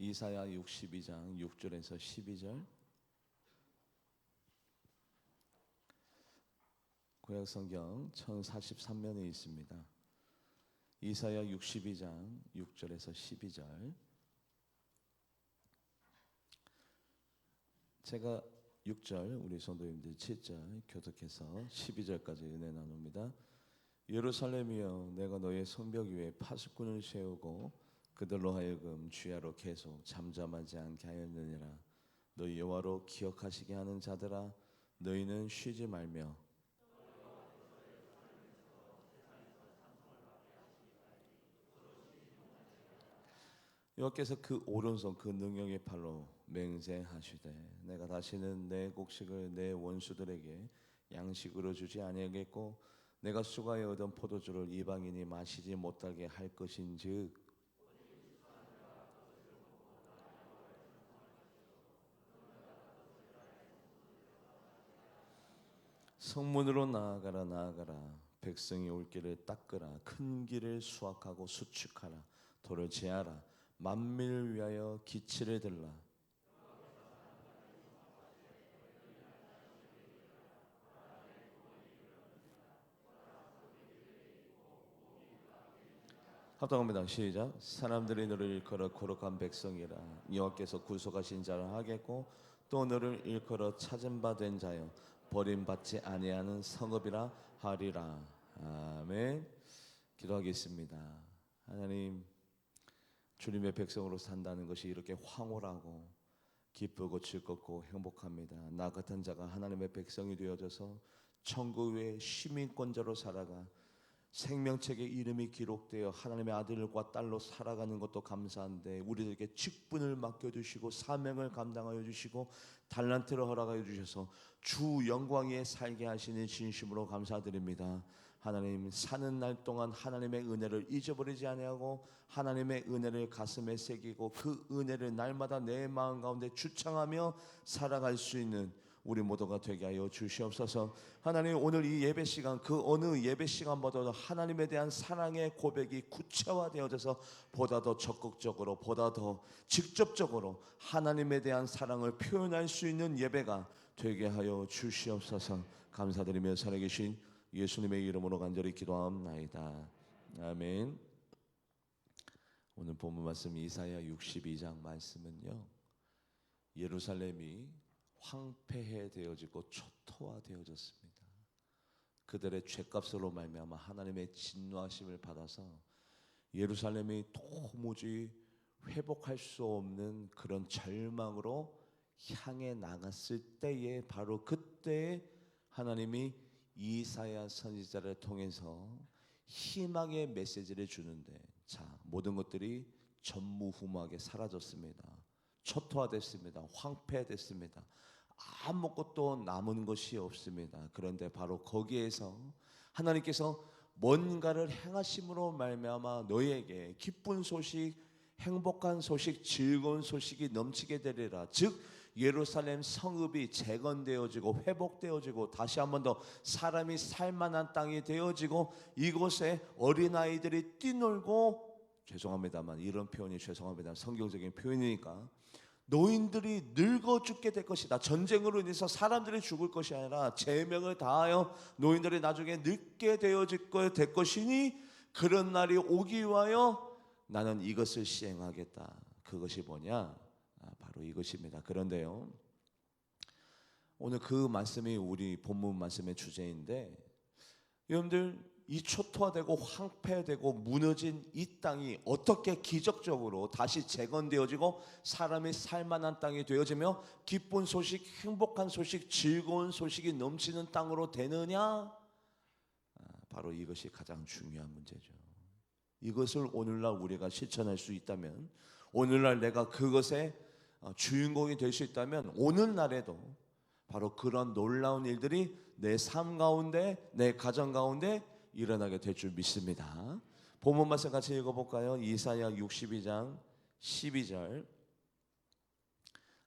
이사야 62장 6절에서 12절. 구약성경 1043면에 있습니다. 이사야 62장 6절에서 12절. 제가 6절, 우리 성도님들 7절 교독해서 12절까지 은혜 나눕니다. 예루살렘이여, 내가 너의 성벽 위에 파수꾼을 세우고 그들로 하여금 주야로 계속 잠잠하지 않게 하였느니라. 너희 여호와로 기억하시게 하는 자들아, 너희는 쉬지 말며 여호와께서 그 오른손 그 능력의 팔로 맹세하시되, 내가 다시는 내 곡식을 내 원수들에게 양식으로 주지 아니하겠고 내가 수가에 얻은 포도주를 이방인이 마시지 못하게 할 것인즉, 성문으로 나아가라 나아가라. 백성이 올 길을 닦으라. 큰 길을 수확하고 수축하라. 돌을 제하라. 만민을 위하여 기치를 들라. 합독합니다. 시작. 사람들이 너를 일컬어 거룩한 백성이라. 여호와께서 구속하신 자를 하겠고 또 너를 일컬어 찾은 바 된 자여 버림받지 아니하는 성읍이라 하리라. 아멘. 기도하겠습니다. 하나님, 주님의 백성으로 산다는 것이 이렇게 황홀하고 기쁘고 즐겁고 행복합니다. 나 같은 자가 하나님의 백성이 되어져서 천국의 시민권자로 살아가 생명책에 이름이 기록되어 하나님의 아들과 딸로 살아가는 것도 감사한데, 우리들에게 직분을 맡겨주시고 사명을 감당하여 주시고 달란트를 허락하여 주셔서 주 영광 위에 살게 하시는 진심으로 감사드립니다. 하나님, 사는 날 동안 하나님의 은혜를 잊어버리지 아니하고 하나님의 은혜를 가슴에 새기고 그 은혜를 날마다 내 마음 가운데 주창하며 살아갈 수 있는 우리 모두가 되게 하여 주시옵소서. 하나님, 오늘 이 예배 시간 그 어느 예배 시간보다도 하나님에 대한 사랑의 고백이 구체화되어져서 보다 더 적극적으로, 보다 더 직접적으로 하나님에 대한 사랑을 표현할 수 있는 예배가 되게 하여 주시옵소서. 감사드리며 살아계신 예수님의 이름으로 간절히 기도하옵나이다. 아멘. 오늘 본문 말씀 이사야 62장 말씀은요, 예루살렘이 황폐해되어지고 초토화되어졌습니다. 그들의 죄값으로 말미암아 하나님의 진노하심을 받아서 예루살렘이 도무지 회복할 수 없는 그런 절망으로 향해 나갔을 때에, 바로 그때에 하나님이 이사야 선지자를 통해서 희망의 메시지를 주는데, 자, 모든 것들이 전무후무하게 사라졌습니다. 초토화됐습니다. 황폐됐습니다. 아무것도 남은 것이 없습니다. 그런데 바로 거기에서 하나님께서 뭔가를 행하심으로 말미암아 너희에게 기쁜 소식, 행복한 소식, 즐거운 소식이 넘치게 되리라. 즉 예루살렘 성읍이 재건되어지고 회복되어지고 다시 한 번 더 사람이 살만한 땅이 되어지고 이곳에 어린아이들이 뛰놀고, 죄송합니다만 이런 표현이 죄송합니다. 성경적인 표현이니까, 노인들이 늙어 죽게 될 것이다. 전쟁으로 인해서 사람들이 죽을 것이 아니라 제명을 다하여 노인들이 나중에 늙게 되어질 될 것이니 그런 날이 오기 위하여 나는 이것을 시행하겠다. 그것이 뭐냐? 바로 이것입니다. 그런데요, 오늘 그 말씀이 우리 본문 말씀의 주제인데, 여러분들, 이 초토화되고 황폐되고 무너진 이 땅이 어떻게 기적적으로 다시 재건되어지고 사람이 살만한 땅이 되어지며 기쁜 소식, 행복한 소식, 즐거운 소식이 넘치는 땅으로 되느냐? 바로 이것이 가장 중요한 문제죠. 이것을 오늘날 우리가 실천할 수 있다면, 오늘날 내가 그것의 주인공이 될 수 있다면, 오늘날에도 바로 그런 놀라운 일들이 내 삶 가운데, 내 가정 가운데 일어나게 될 줄 믿습니다. 본문 말씀 같이 읽어볼까요? 이사야 62장 12절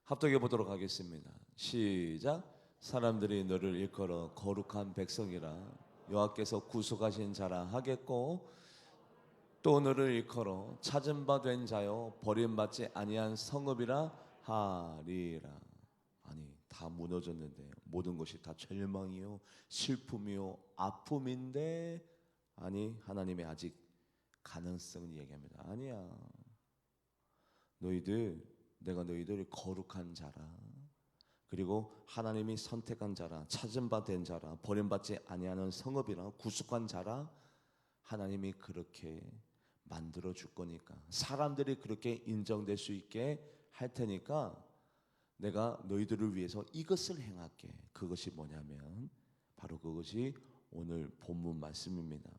합독해 보도록 하겠습니다. 시작. 사람들이 너를 일컬어 거룩한 백성이라. 여호와께서 구속하신 자라 하겠고 또 오늘을 일컬어 찾은 바 된 자요 버림받지 아니한 성읍이라 하리라. 아니 다 무너졌는데 모든 것이 다 절망이요 슬픔이요 아픔인데, 아니 하나님이 아직 가능성을 얘기합니다. 아니야, 내가 너희들 거룩한 자라, 그리고 하나님이 선택한 자라, 찾은 바 된 자라, 버림받지 아니하는 성읍이라, 구속한 자라, 하나님이 그렇게 만들어 줄 거니까, 사람들이 그렇게 인정될 수 있게 할 테니까 내가 너희들을 위해서 이것을 행할게. 그것이 뭐냐면 바로 그것이 오늘 본문 말씀입니다.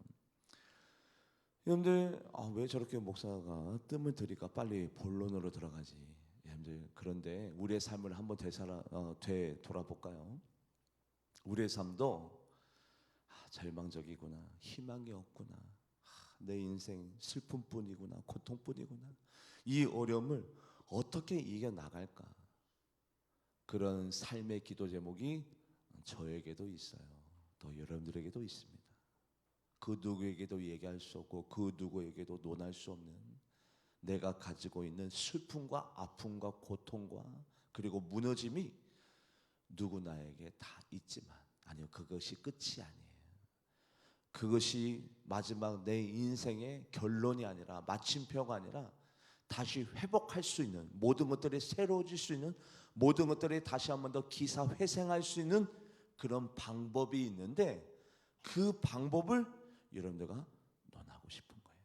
여러분들, 왜 저렇게 목사가 뜸을 들이까 빨리 본론으로 들어가지? 여러분들, 그런데 우리의 삶을 한번 되돌아볼까요? 우리의 삶도 절망적이구나, 희망이 없구나, 내 인생 슬픔뿐이구나, 고통뿐이구나, 이 어려움을 어떻게 이겨나갈까? 그런 삶의 기도 제목이 저에게도 있어요. 또 여러분들에게도 있습니다. 그 누구에게도 얘기할 수 없고 그 누구에게도 논할 수 없는 내가 가지고 있는 슬픔과 아픔과 고통과 그리고 무너짐이 누구나에게 다 있지만, 아니요, 그것이 끝이 아니에요. 그것이 마지막 내 인생의 결론이 아니라, 마침표가 아니라, 다시 회복할 수 있는, 모든 것들이 새로워질 수 있는, 모든 것들이 다시 한 번 더 기사회생할 수 있는 그런 방법이 있는데, 그 방법을 여러분들과 논하고 싶은 거예요.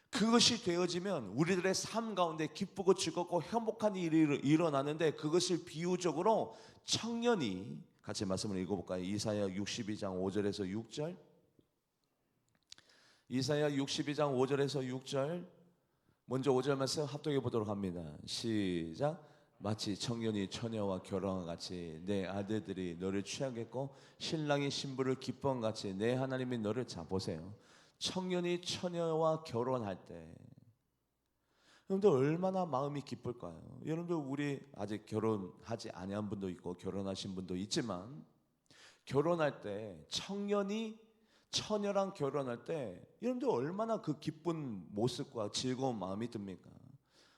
그것이 되어지면 우리들의 삶 가운데 기쁘고 즐겁고 행복한 일이 일어나는데, 그것을 비유적으로 청년이, 같이 말씀을 읽어볼까요? 이사야 62장 5절에서 6절. 이사야 62장 5절에서 6절, 먼저 5절 말씀 합독해 보도록 합니다. 시작. 마치 청년이 처녀와 결혼한 같이 내 아들들이 너를 취하겠고 신랑이 신부를 기뻐한 같이 내 하나님이 너를 보세요. 청년이 처녀와 결혼할 때 여러분들 얼마나 마음이 기쁠까요? 여러분들, 우리 아직 결혼하지 아니한 분도 있고 결혼하신 분도 있지만, 결혼할 때 청년이 처녀랑 결혼할 때 여러분들 얼마나 그 기쁜 모습과 즐거운 마음이 듭니까?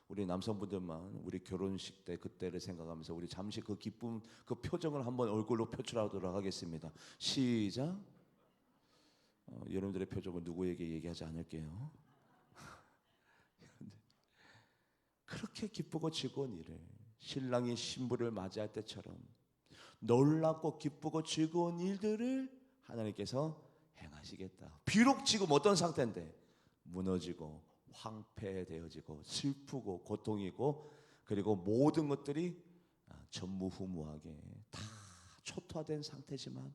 우리 남성분들만 우리 결혼식 때 그때를 생각하면서 우리 잠시 그 기쁨, 그 표정을 한번 얼굴로 표출하도록 하겠습니다. 시작. 여러분들의 표정은 누구에게 얘기하지 않을게요. 그렇게 기쁘고 즐거운 일을, 신랑이 신부를 맞이할 때처럼 놀랍고 기쁘고 즐거운 일들을 하나님께서 행하시겠다. 비록 지금 어떤 상태인데 무너지고 황폐되어지고 슬프고 고통이고, 그리고 모든 것들이 전무후무하게 다 초토화된 상태지만,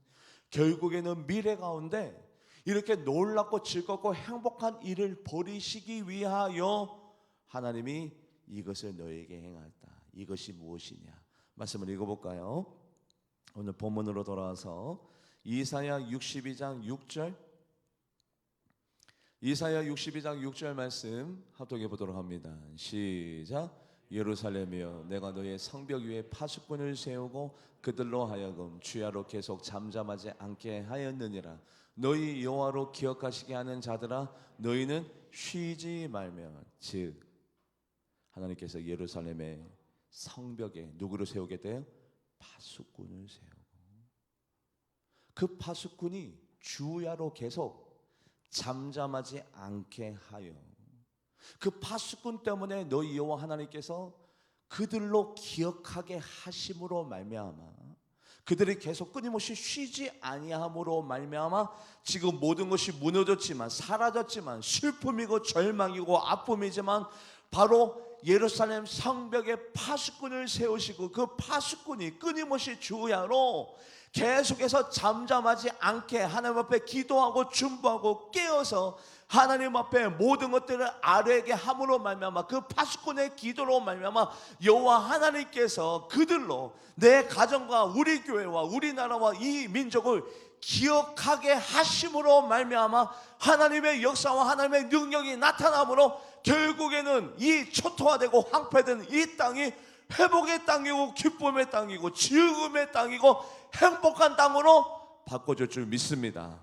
결국에는 미래 가운데 이렇게 놀랍고 즐겁고 행복한 일을 벌이시기 위하여 하나님이 이것을 너에게 행하였다. 이것이 무엇이냐? 말씀을 읽어볼까요? 오늘 본문으로 돌아와서 이사야 62장 6절, 이사야 62장 6절 말씀 합독해 보도록 합니다. 시작. 예루살렘이여, 내가 너의 성벽 위에 파수꾼을 세우고 그들로 하여금 주야로 계속 잠잠하지 않게 하였느니라. 너희 여호와로 기억하시게 하는 자들아, 너희는 쉬지 말며. 즉 하나님께서 예루살렘의 성벽에 누구를 세우게 돼요? 파수꾼을 세우고, 그 파수꾼이 주야로 계속 잠잠하지 않게 하여, 그 파수꾼 때문에 너희 여호와 하나님께서 그들로 기억하게 하심으로 말미암아, 그들이 계속 끊임없이 쉬지 아니함으로 말미암아 지금 모든 것이 무너졌지만, 사라졌지만, 슬픔이고 절망이고 아픔이지만, 바로 예루살렘 성벽에 파수꾼을 세우시고, 그 파수꾼이 끊임없이 주야로 계속해서 잠잠하지 않게 하나님 앞에 기도하고 중보하고 깨어서 하나님 앞에 모든 것들을 아뢰게 함으로 말미암아, 그 파수꾼의 기도로 말미암아 여호와 하나님께서 그들로 내 가정과 우리 교회와 우리나라와 이 민족을 기억하게 하심으로 말미암아 하나님의 역사와 하나님의 능력이 나타나므로 결국에는 이 초토화되고 황폐된 이 땅이 회복의 땅이고 기쁨의 땅이고 즐거움의 땅이고 행복한 땅으로 바꿔줄 줄 믿습니다.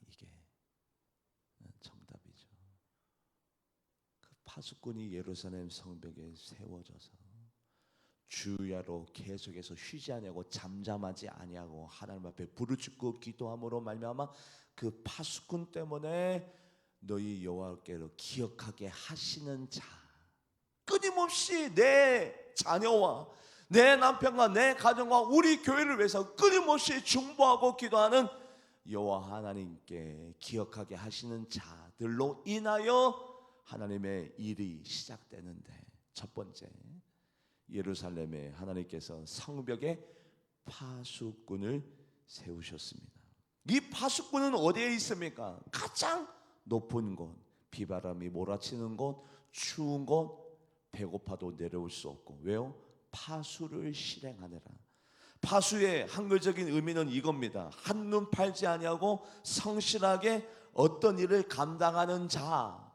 이게 정답이죠. 파수꾼이 예루살렘 성벽에 세워져서 주야로 계속해서 쉬지 아니하고 잠잠하지 아니하고 하나님 앞에 부르짖고 기도함으로 말미암아 그 파수꾼 때문에 너희 여호와께로 기억하게 하시는 자, 끊임없이 내 자녀와 내 남편과 내 가정과 우리 교회를 위해서 끊임없이 중보하고 기도하는 여호와 하나님께 기억하게 하시는 자들로 인하여 하나님의 일이 시작되는데, 첫 번째, 예루살렘에 하나님께서 성벽에 파수꾼을 세우셨습니다. 이 파수꾼은 어디에 있습니까? 가장 높은 곳, 비바람이 몰아치는 곳, 추운 곳, 배고파도 내려올 수 없고. 왜요? 파수를 실행하느라. 파수의 한글적인 의미는 이겁니다. 한눈 팔지 아니하고 성실하게 어떤 일을 감당하는 자,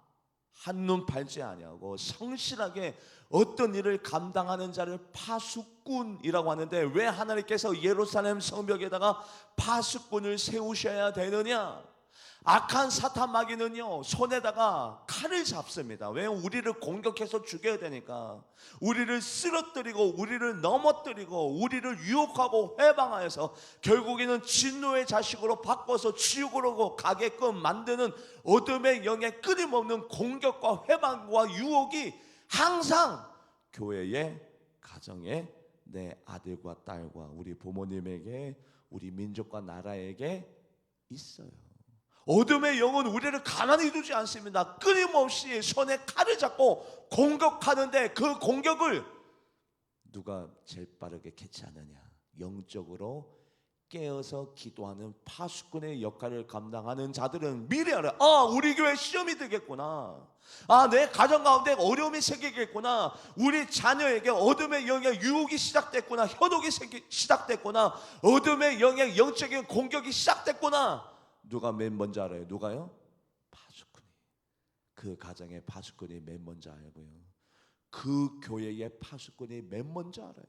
한눈 팔지 아니하고 성실하게 어떤 일을 감당하는 자를 파수꾼이라고 하는데, 왜 하나님께서 예루살렘 성벽에다가 파수꾼을 세우셔야 되느냐? 악한 사탄 마귀는요, 손에다가 칼을 잡습니다. 왜? 우리를 공격해서 죽여야 되니까. 우리를 쓰러뜨리고 우리를 넘어뜨리고 우리를 유혹하고 해방하여서 결국에는 진노의 자식으로 바꿔서 지옥으로 가게끔 만드는 어둠의 영의 끊임없는 공격과 해방과 유혹이 항상 교회의 가정에, 내 아들과 딸과 우리 부모님에게, 우리 민족과 나라에게 있어요. 어둠의 영은 우리를 가만히 두지 않습니다. 끊임없이 손에 칼을 잡고 공격하는데, 그 공격을 누가 제일 빠르게 캐치하느냐? 영적으로 깨어서 기도하는 파수꾼의 역할을 감당하는 자들은 미리 알아요. 우리 교회 시험이 되겠구나. 내 가정 가운데 어려움이 생기겠구나. 우리 자녀에게 어둠의 영의 유혹이 시작됐구나. 현혹이 시작됐구나. 어둠의 영의 영적인 공격이 시작됐구나. 누가 맨 먼저 알아요? 누가요? 파수꾼이. 그 가정의 파수꾼이 맨 먼저 알고요. 그 교회의 파수꾼이 맨 먼저 알아요.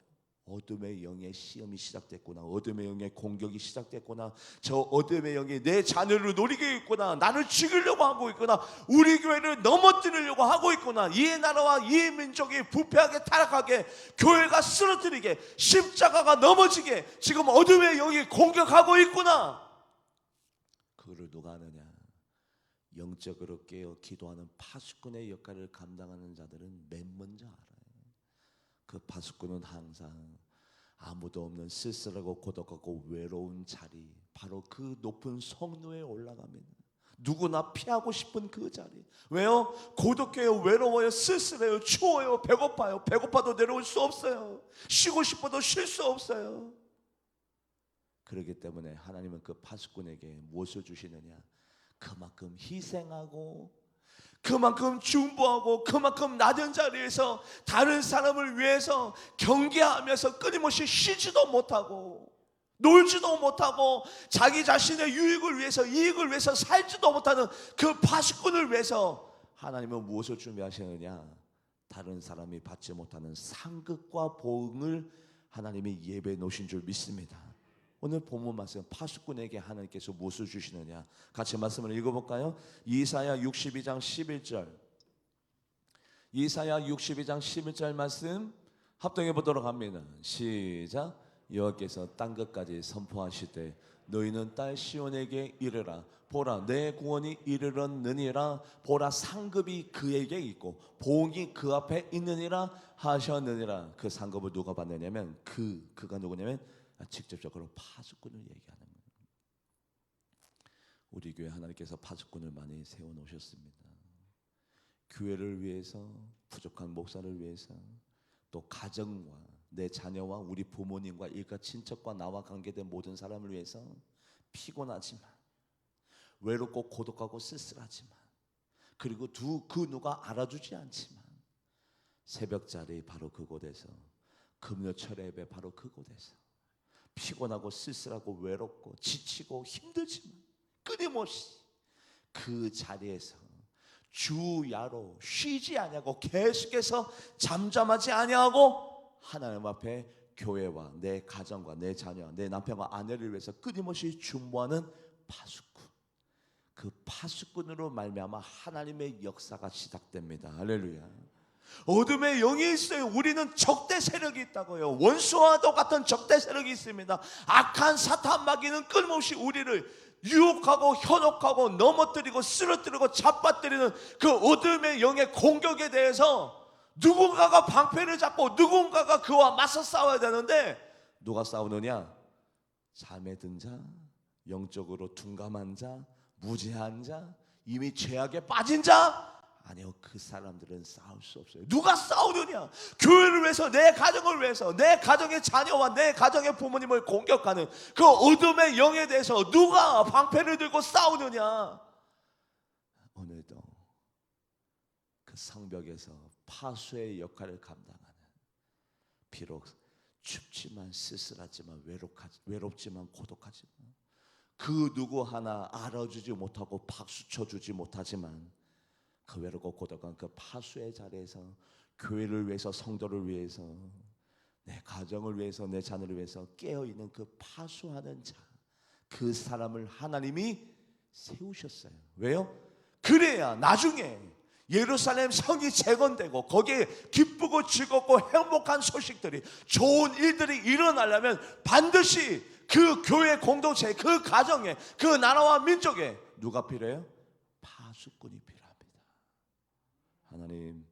어둠의 영의 시험이 시작됐구나. 어둠의 영의 공격이 시작됐구나. 저 어둠의 영이 내 자녀를 노리게 있구나. 나를 죽이려고 하고 있구나. 우리 교회를 넘어뜨리려고 하고 있구나. 이 나라와 이 민족이 부패하게 타락하게, 교회가 쓰러뜨리게, 십자가가 넘어지게 지금 어둠의 영이 공격하고 있구나. 그거를 누가 아느냐? 영적으로 깨어 기도하는 파수꾼의 역할을 감당하는 자들은 맨 먼저 알아요. 그 파수꾼은 항상 아무도 없는 쓸쓸하고 고독하고 외로운 자리, 바로 그 높은 성로에 올라갑니다. 누구나 피하고 싶은 그 자리. 왜요? 고독해요, 외로워요, 쓸쓸해요, 추워요, 배고파요. 배고파도 내려올 수 없어요. 쉬고 싶어도 쉴 수 없어요. 그렇기 때문에 하나님은 그 파수꾼에게 무엇을 주시느냐? 그만큼 희생하고, 그만큼 중보하고, 그만큼 낮은 자리에서 다른 사람을 위해서 경계하면서 끊임없이 쉬지도 못하고 놀지도 못하고 자기 자신의 유익을 위해서, 이익을 위해서 살지도 못하는 그 파수꾼을 위해서 하나님은 무엇을 준비하시느냐? 다른 사람이 받지 못하는 상급과 보응을 하나님이 예배해 놓으신 줄 믿습니다. 오늘 본문 말씀, 파수꾼에게 하나님께서 무엇을 주시느냐? 같이 말씀을 읽어볼까요? 이사야 62장 11절. 이사야 62장 11절 말씀 합동해 보도록 합니다. 시작. 여호와께서 땅 끝까지 선포하시되 너희는 딸 시온에게 이르라. 보라, 내 구원이 이르렀느니라. 보라, 상급이 그에게 있고 보응이 그 앞에 있느니라 하셨느니라. 그 상급을 누가 받느냐면 그가 누구냐면 직접적으로 파수꾼을 얘기하는 거예요. 우리 교회 하나님께서 파수꾼을 많이 세워놓으셨습니다. 교회를 위해서, 부족한 목사를 위해서, 또 가정과 내 자녀와 우리 부모님과 일가 친척과 나와 관계된 모든 사람을 위해서 피곤하지만, 외롭고 고독하고 쓸쓸하지만, 그리고 그 누가 알아주지 않지만 새벽자리 바로 그곳에서, 금요철 예배 바로 그곳에서 피곤하고 쓸쓸하고 외롭고 지치고 힘들지만 끊임없이 그 자리에서 주야로 쉬지 아니하고 계속해서 잠잠하지 아니하고 하나님 앞에 교회와 내 가정과 내 자녀, 내 남편과 아내를 위해서 끊임없이 중보하는 파수꾼. 그 파수꾼으로 말미암아 하나님의 역사가 시작됩니다. 할렐루야. 어둠의 영이 있어요. 우리는 적대 세력이 있다고요. 원수와도 같은 적대 세력이 있습니다. 악한 사탄 마귀는 끊임없이 우리를 유혹하고 현혹하고 넘어뜨리고 쓰러뜨리고 잡아뜨리는 그 어둠의 영의 공격에 대해서 누군가가 방패를 잡고 누군가가 그와 맞서 싸워야 되는데, 누가 싸우느냐? 잠에 든 자, 영적으로 둔감한 자, 무지한 자, 이미 죄악에 빠진 자, 아니요, 그 사람들은 싸울 수 없어요. 누가 싸우느냐? 교회를 위해서, 내 가정을 위해서, 내 가정의 자녀와 내 가정의 부모님을 공격하는 그 어둠의 영에 대해서 누가 방패를 들고 싸우느냐? 오늘도 그 성벽에서 파수의 역할을 감당하는, 비록 춥지만 쓸쓸하지만 외롭지만 고독하지만 그 누구 하나 알아주지 못하고 박수 쳐주지 못하지만 그 외롭고 고독한 그 파수의 자리에서 교회를 위해서, 성도를 위해서, 내 가정을 위해서, 내 자녀를 위해서 깨어있는 그 파수하는 자, 그 사람을 하나님이 세우셨어요. 왜요? 그래야 나중에 예루살렘 성이 재건되고 거기에 기쁘고 즐겁고 행복한 소식들이, 좋은 일들이 일어나려면 반드시 그 교회 공동체, 그 가정에, 그 나라와 민족에 누가 필요해요? 파수꾼이 필요합니다. 하나님,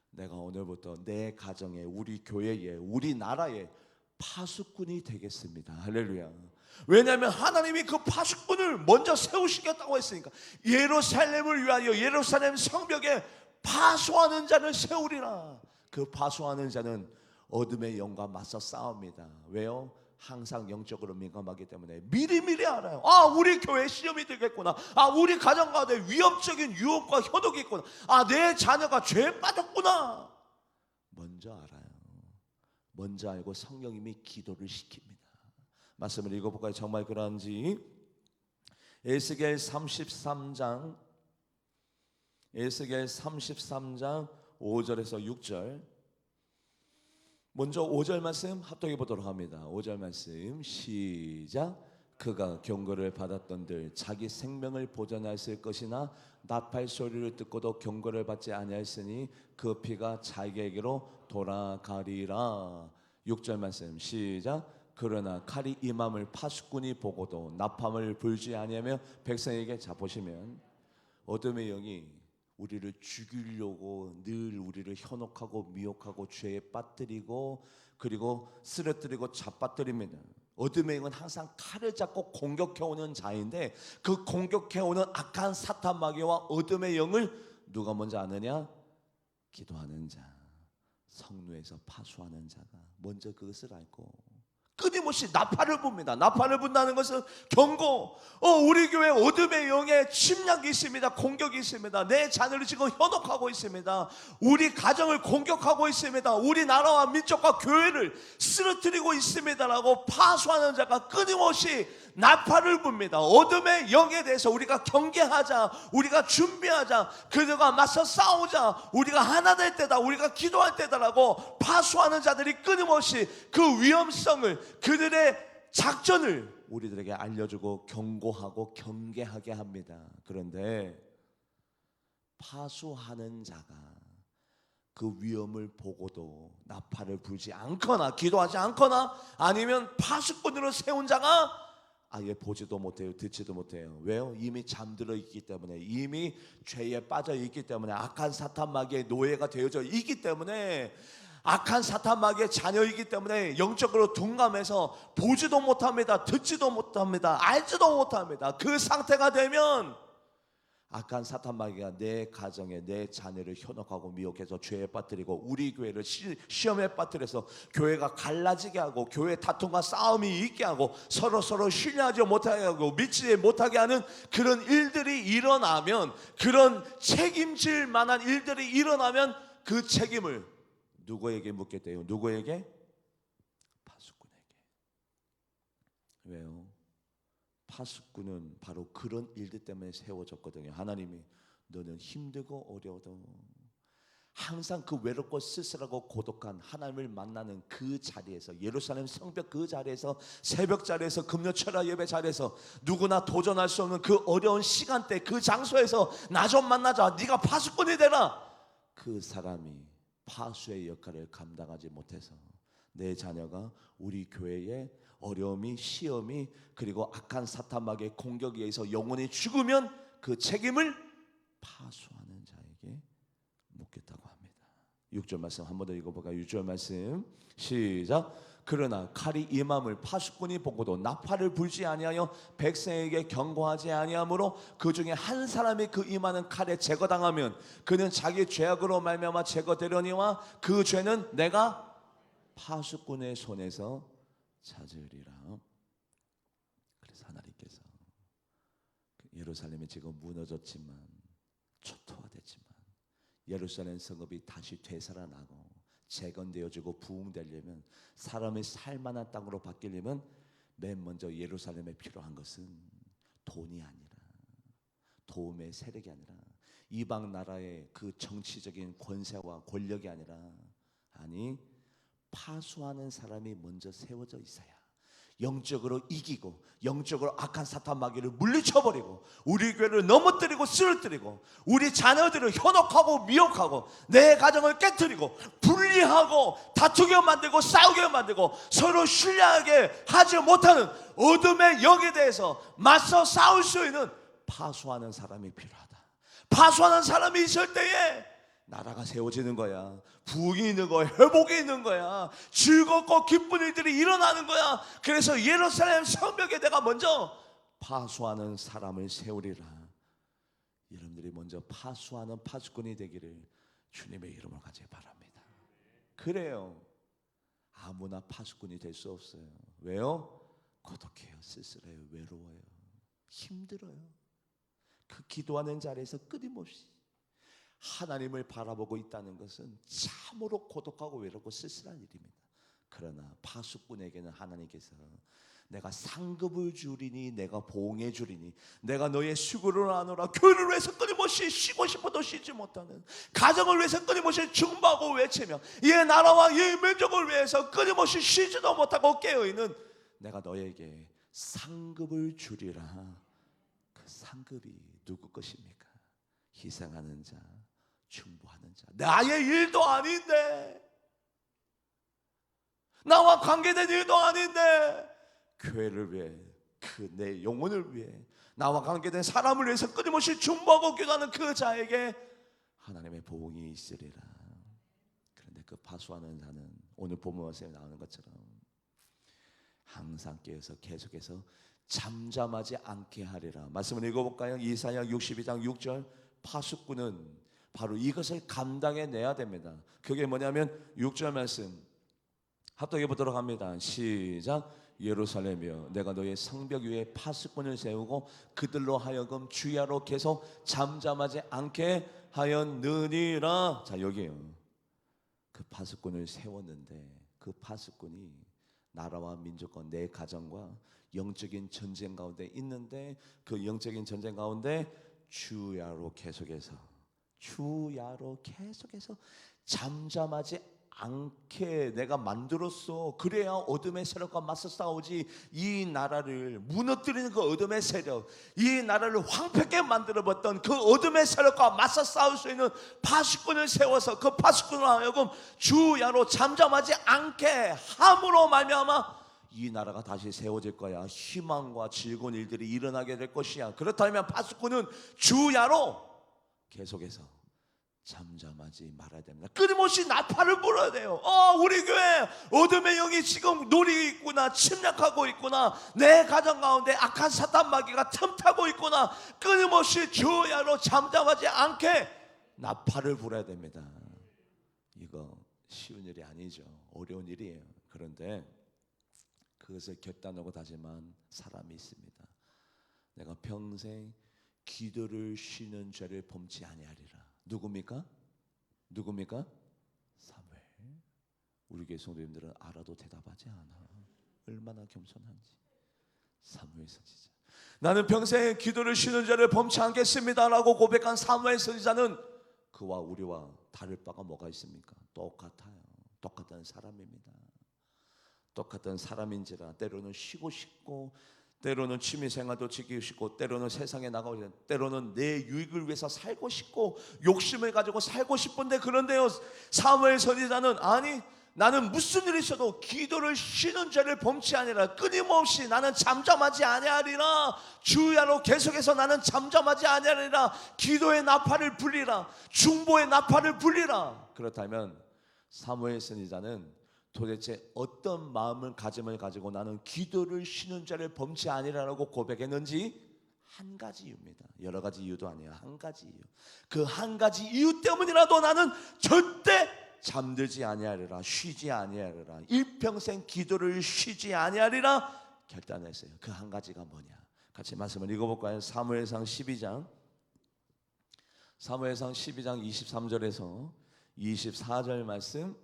내가 오늘부터 내 가정에, 우리 교회에, 우리 나라에 파수꾼이 되겠습니다. 할렐루야. 왜냐하면 하나님이 그 파수꾼을 먼저 세우시겠다고 했으니까. 예루살렘을 위하여 예루살렘 성벽에 파수하는 자를 세우리라. 그 파수하는 자는 어둠의 영과 맞서 싸웁니다. 왜요? 항상 영적으로 민감하기 때문에 미리미리 알아요. 아, 우리 교회 시험이 되겠구나. 아, 우리 가정 가운데 위협적인 유혹과 현혹이 있구나. 아, 내 자녀가 죄에 빠졌구나. 먼저 알아요. 먼저 알고 성령님이 기도를 시킵니다. 말씀을 읽어볼까요? 정말 그런지. 에스겔 33장 5절에서 6절. 먼저 5절 말씀 합독해 보도록 합니다. 5절 말씀 시작. 그가 경고를 받았던들 자기 생명을 보존하였을 것이나 나팔 소리를 듣고도 경고를 받지 아니하였으니 그 피가 자기에게로 돌아가리라. 6절 말씀 시작. 그러나 칼이 임함을 파수꾼이 보고도 나팔을 불지 아니하며 백성에게, 자 보시면 어둠의 영이 우리를 죽이려고 늘 우리를 현혹하고 미혹하고 죄에 빠뜨리고 그리고 쓰러뜨리고 잡아뜨립니다. 어둠의 영은 항상 칼을 잡고 공격해오는 자인데, 그 공격해오는 악한 사탄 마귀와 어둠의 영을 누가 먼저 아느냐? 기도하는 자, 성루에서 파수하는 자가 먼저 그것을 알고 끊임없이 나팔을 붑니다. 나팔을 분다는 것은 경고. 우리 교회 어둠의 영에 침략이 있습니다. 공격이 있습니다. 내 자녀를 지금 현혹하고 있습니다. 우리 가정을 공격하고 있습니다. 우리 나라와 민족과 교회를 쓰러뜨리고 있습니다라고 파수하는 자가 끊임없이 나팔을 붑니다. 어둠의 영에 대해서 우리가 경계하자, 우리가 준비하자, 그들과 맞서 싸우자, 우리가 하나 될 때다, 우리가 기도할 때다라고 파수하는 자들이 끊임없이 그 위험성을, 그들의 작전을 우리들에게 알려주고 경고하고 경계하게 합니다. 그런데 파수하는 자가 그 위험을 보고도 나팔을 불지 않거나 기도하지 않거나 아니면 파수꾼으로 세운 자가 아예 보지도 못해요. 듣지도 못해요. 왜요? 이미 잠들어 있기 때문에, 이미 죄에 빠져 있기 때문에, 악한 사탄 마귀의 노예가 되어져 있기 때문에, 악한 사탄 마귀의 자녀이기 때문에 영적으로 둔감해서 보지도 못합니다. 듣지도 못합니다. 알지도 못합니다. 그 상태가 되면 악한 사탄 마귀가 내 가정에, 내 자녀를 현혹하고 미혹해서 죄에 빠뜨리고 우리 교회를 시험에 빠뜨려서 교회가 갈라지게 하고 교회 다툼과 싸움이 있게 하고 서로 신뢰하지 못하게 하고 믿지 못하게 하는 그런 일들이 일어나면, 그런 책임질 만한 일들이 일어나면 그 책임을 누구에게 묻게 돼요? 누구에게? 파수꾼에게. 왜요? 파수꾼은 바로 그런 일들 때문에 세워졌거든요. 하나님이 너는 힘들고 어려워도 항상 그 외롭고 쓸쓸하고 고독한 하나님을 만나는 그 자리에서, 예루살렘 성벽 그 자리에서, 새벽 자리에서, 금요철야 예배 자리에서, 누구나 도전할 수 없는 그 어려운 시간대 그 장소에서 나 좀 만나자, 네가 파수꾼이 되라. 그 사람이 파수의 역할을 감당하지 못해서 내 자녀가 우리 교회의 어려움이, 시험이, 그리고 악한 사탄마귀의 공격에 의해서 영혼이 죽으면 그 책임을 파수하는 자에게 묻겠다고 합니다. 6절 말씀 한 번 더 읽어볼까요? 6절 말씀 시작. 그러나 칼이 임함을 파수꾼이 보고도 나팔을 불지 아니하여 백성에게 경고하지 아니하므로 그 중에 한 사람이 그 임하는 칼에 제거당하면 그는 자기 죄악으로 말미암아 제거되려니와 그 죄는 내가 파수꾼의 손에서 찾으리라. 그래서 하나님께서 예루살렘이 지금 무너졌지만, 초토화됐지만, 예루살렘 성읍이 다시 되살아나고 재건되어지고 부흥되려면, 사람이 살만한 땅으로 바뀌려면 맨 먼저 예루살렘에 필요한 것은 돈이 아니라, 도움의 세력이 아니라, 이방 나라의 그 정치적인 권세와 권력이 아니라, 아니 파수하는 사람이 먼저 세워져 있어야 영적으로 이기고 영적으로 악한 사탄 마귀를 물리쳐버리고 우리 교회를 넘어뜨리고 쓰러뜨리고 우리 자녀들을 현혹하고 미혹하고 내 가정을 깨뜨리고 분리하고 다투게 만들고 싸우게 만들고 서로 신뢰하게 하지 못하는 어둠의 영에 대해서 맞서 싸울 수 있는 파수하는 사람이 필요하다. 파수하는 사람이 있을 때에 나라가 세워지는 거야. 부흥이 있는 거야. 회복이 있는 거야. 즐겁고 기쁜 일들이 일어나는 거야. 그래서 예루살렘 성벽에 내가 먼저 파수하는 사람을 세우리라. 여러분들이 먼저 파수하는 파수꾼이 되기를 주님의 이름으로 간절히 바랍니다. 그래요. 아무나 파수꾼이 될 수 없어요. 왜요? 고독해요. 쓸쓸해요. 외로워요. 힘들어요. 그 기도하는 자리에서 끊임없이 하나님을 바라보고 있다는 것은 참으로 고독하고 외롭고 쓸쓸한 일입니다. 그러나 파수꾼에게는 하나님께서 내가 상급을 주리니 내가 보응해 주리니 내가 너의 수고를 하노라. 교회를 위해서 끊임없이 쉬고 싶어도 쉬지 못하는, 가정을 위해서 끊임없이 중보하고 외치며 이 나라와 이 민족을 위해서 끊임없이 쉬지도 못하고 깨어있는 내가 너에게 상급을 주리라. 그 상급이 누구 것입니까? 희생하는 자, 중보하는 자. 나의 일도 아닌데, 나와 관계된 일도 아닌데, 교회를 위해, 그 내 영혼을 위해, 나와 관계된 사람을 위해서 끊임없이 중보하고 기도하는 그 자에게 하나님의 보응이 있으리라. 그런데 그 파수하는 자는 오늘 본문 말씀에 나오는 것처럼 항상 깨어서 계속해서 잠잠하지 않게 하리라. 말씀을 읽어볼까요? 이사야 62장 6절. 파수꾼은 바로 이것을 감당해내야 됩니다. 그게 뭐냐면 6절 말씀 합독해 보도록 합니다. 시작. 예루살렘이여 내가 너의 성벽 위에 파수꾼을 세우고 그들로 하여금 주야로 계속 잠잠하지 않게 하였느니라. 자, 여기에요. 그 파수꾼을 세웠는데 그 파수꾼이 나라와 민족과 내 가정과 영적인 전쟁 가운데 있는데, 그 영적인 전쟁 가운데 주야로 계속해서 잠잠하지 않게 내가 만들었어. 그래야 어둠의 세력과 맞서 싸우지. 이 나라를 무너뜨리는 그 어둠의 세력, 이 나라를 황폐하게 만들어봤던 그 어둠의 세력과 맞서 싸울 수 있는 파수꾼을 세워서 그 파수꾼을 하여금 주야로 잠잠하지 않게 함으로 말미암아 이 나라가 다시 세워질 거야. 희망과 즐거운 일들이 일어나게 될 것이야. 그렇다면 파수꾼은 주야로 계속해서 잠잠하지 말아야 됩니다. 끊임없이 나팔을 불어야 돼요. 우리 교회 어둠의 영이 지금 노리고 있구나, 침략하고 있구나, 내 가정 가운데 악한 사탄 마귀가 틈타고 있구나. 끊임없이 주야로 잠잠하지 않게 나팔을 불어야 됩니다. 이거 쉬운 일이 아니죠. 어려운 일이에요. 그런데 그것을 결단하고 다짐한 사람이 있습니다. 내가 평생 기도를 쉬는 죄를 범치 아니하리라. 누굽니까? 사무엘. 우리 교회 성도님들은 알아도 대답하지 않아. 얼마나 겸손한지. 사무엘 선지자. 나는 평생 기도를 쉬는 죄를 범치 않겠습니다라고 고백한 사무엘 선지자는 그와 우리와 다를 바가 뭐가 있습니까? 똑같아요. 똑같은 사람입니다. 똑같은 사람인지라 때로는 쉬고 싶고, 때로는 취미생활도 지키고 싶고, 때로는 세상에 나가고 싶고, 때로는 내 유익을 위해서 살고 싶고 욕심을 가지고 살고 싶은데, 그런데요 사무엘 선지자는 아니, 나는 무슨 일이 있어도 기도를 쉬는 죄를 범치 아니라 끊임없이 나는 잠잠하지 아니하리라. 주야로 계속해서 나는 잠잠하지 아니하리라. 기도의 나팔을 불리라. 중보의 나팔을 불리라. 그렇다면 사무엘 선지자는 도대체 어떤 마음을 가짐을 가지고 나는 기도를 쉬는 자를 범치 아니라라고 고백했는지 한 가지 이유입니다. 여러 가지 이유도 아니에요. 한 가지 이유. 그 한 가지 이유 때문이라도 나는 절대 잠들지 아니하리라, 쉬지 아니하리라, 일평생 기도를 쉬지 아니하리라 결단했어요. 그 한 가지가 뭐냐? 같이 말씀을 읽어볼까요? 사무엘상 12장 23절에서 24절 말씀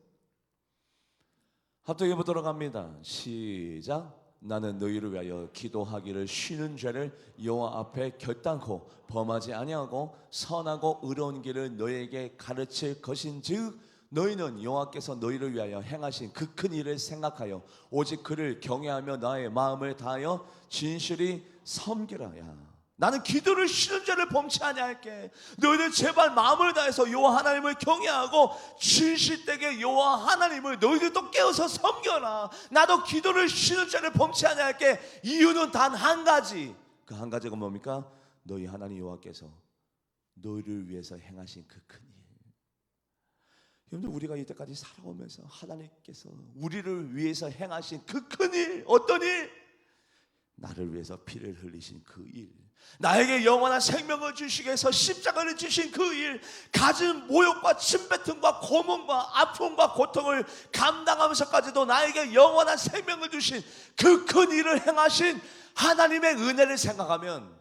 합독해 보도록 합니다. 시작. 나는 너희를 위하여 기도하기를 쉬는 죄를 여호와 앞에 결단코 범하지 아니하고 선하고 의로운 길을 너희에게 가르칠 것인즉 너희는 여호와께서 너희를 위하여 행하신 그 큰 일을 생각하여 오직 그를 경외하며 나의 마음을 다하여 진실이 섬기라. 나는 기도를 쉬는 죄를 범치 아니할게. 너희들 제발 마음을 다해서 여호와 하나님을 경외하고 진실되게 여호와 하나님을 너희들도 깨어서 섬겨라. 나도 기도를 쉬는 죄를 범치 아니할게. 이유는 단 한 가지. 그 한 가지가 뭡니까? 너희 하나님 여호와께서 너희를 위해서 행하신 그 큰 일. 여러분들, 우리가 이때까지 살아오면서 하나님께서 우리를 위해서 행하신 그 큰 일, 어떤 일? 나를 위해서 피를 흘리신 그 일, 나에게 영원한 생명을 주시기 위해서 십자가를 주신 그 일, 가진 모욕과 침뱉음과 고문과 아픔과 고통을 감당하면서까지도 나에게 영원한 생명을 주신 그 큰 일을 행하신 하나님의 은혜를 생각하면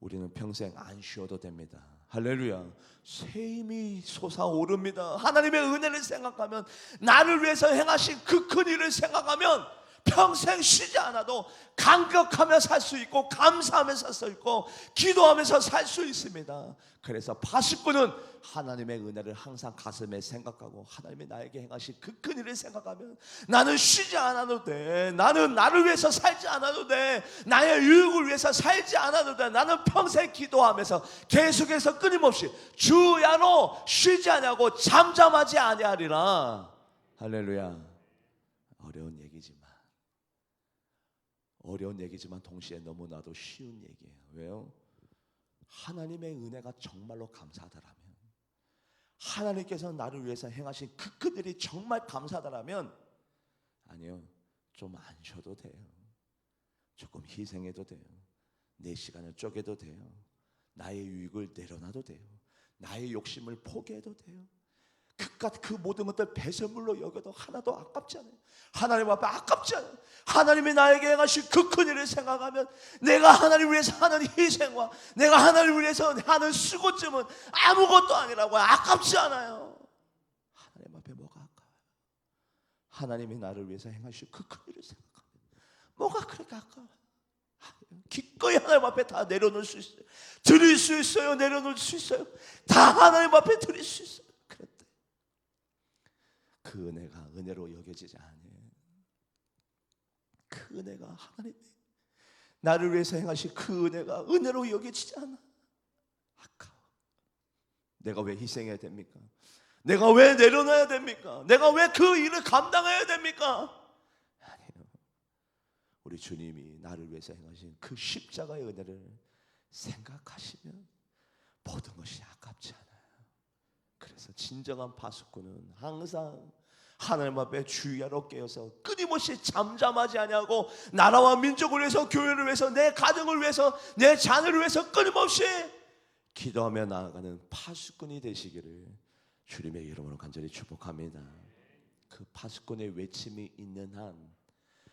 우리는 평생 안 쉬어도 됩니다. 할렐루야. 쇠임이 솟아오릅니다. 하나님의 은혜를 생각하면, 나를 위해서 행하신 그 큰 일을 생각하면 평생 쉬지 않아도 감격하며 살 수 있고, 감사하면서 살 수 있고, 기도하면서 살 수 있습니다. 그래서 바식구는 하나님의 은혜를 항상 가슴에 생각하고 하나님이 나에게 행하신 그 큰 일을 생각하면 나는 쉬지 않아도 돼. 나는 나를 위해서 살지 않아도 돼. 나의 유익을 위해서 살지 않아도 돼. 나는 평생 기도하면서 계속해서 끊임없이 주야로 쉬지 아니하고 잠잠하지 아니하리라. 할렐루야. 어려운 얘기지만 동시에 너무나도 쉬운 얘기예요. 왜요? 하나님의 은혜가 정말로 감사하다라면, 하나님께서 나를 위해서 행하신 그 큰 일이 정말 감사하다라면, 아니요, 좀 안 쉬어도 돼요. 조금 희생해도 돼요. 내 시간을 쪼개도 돼요. 나의 유익을 내려놔도 돼요. 나의 욕심을 포기해도 돼요. 그깟 그 모든 것들 배설물로 여겨도 하나도 아깝지 않아요. 하나님 앞에 아깝지 않아요. 하나님이 나에게 행하신 그 큰 일을 생각하면 내가 하나님을 위해서 하는 희생과 내가 하나님을 위해서 하는 수고쯤은 아무것도 아니라고요. 아깝지 않아요. 하나님 앞에 뭐가 아까워요? 하나님이 나를 위해서 행하신 그 큰 일을 생각하면 뭐가 그렇게 아까워요? 기꺼이 하나님 앞에 다 내려놓을 수 있어요. 드릴 수 있어요. 내려놓을 수 있어요. 다 하나님 앞에 드릴 수 있어요. 그랬대. 그 은혜가 은혜로 여겨지지 않아요. 그 은혜가, 하나님이 나를 위해서 행하신 그 은혜가 은혜로 여겨지지 않아. 아까워. 내가 왜 희생해야 됩니까? 내가 왜 내려놔야 됩니까? 내가 왜 그 일을 감당해야 됩니까? 아니요. 우리 주님이 나를 위해서 행하신 그 십자가의 은혜를 생각하시면 모든 것이 아깝지 않아요. 그래서 진정한 바수꾼은 항상 하나님 앞에 주야로 깨어서 끊임없이 잠잠하지 아니하고 나라와 민족을 위해서, 교회를 위해서, 내 가정을 위해서, 내 자녀를 위해서 끊임없이 기도하며 나아가는 파수꾼이 되시기를 주님의 이름으로 간절히 축복합니다. 그 파수꾼의 외침이 있는 한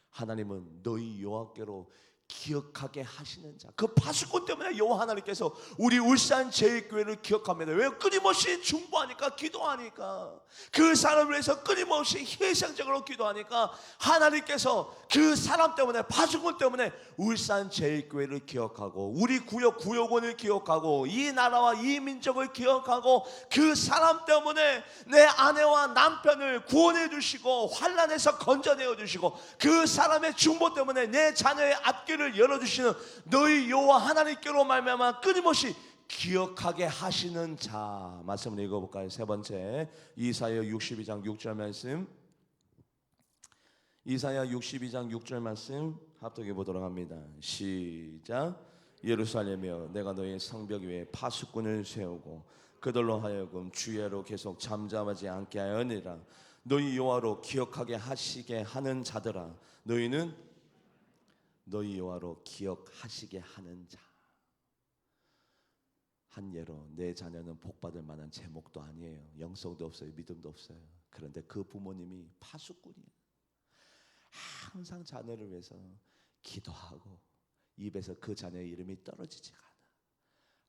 하나님은 너희 여호와께로 기억하게 하시는 자. 그 파수꾼 때문에 여호와 하나님께서 우리 울산 제일교회를 기억합니다. 왜? 끊임없이 중보하니까, 기도하니까, 그 사람을 위해서 끊임없이 희생적으로 기도하니까 하나님께서 그 사람 때문에, 파수꾼 때문에 울산 제일교회를 기억하고, 우리 구역원을 기억하고, 이 나라와 이 민족을 기억하고, 그 사람 때문에 내 아내와 남편을 구원해 주시고 환난에서 건져내어 주시고, 그 사람의 중보 때문에 내 자녀의 앞길을 열어주시는 너희 여호와 하나님께로 말미암아 끊임없이 기억하게 하시는 자. 말씀을 읽어볼까요? 세 번째, 이사야 62장 6절 말씀. 이사야 62장 6절 말씀 합독해 보도록 합니다. 시작. 예루살렘이여, 내가 너의 성벽 위에 파수꾼을 세우고 그들로 하여금 주야로 계속 잠잠하지 않게 하였느니라. 너희 여호와로 기억하게 하시게 하는 자들아, 너희는 너희 여호와로 기억하시게 하는 자. 한 예로, 내 자녀는 복받을 만한 제목도 아니에요. 영성도 없어요. 믿음도 없어요. 그런데 그 부모님이 파수꾼이에요. 항상 자녀를 위해서 기도하고 입에서 그 자녀의 이름이 떨어지지가 않아.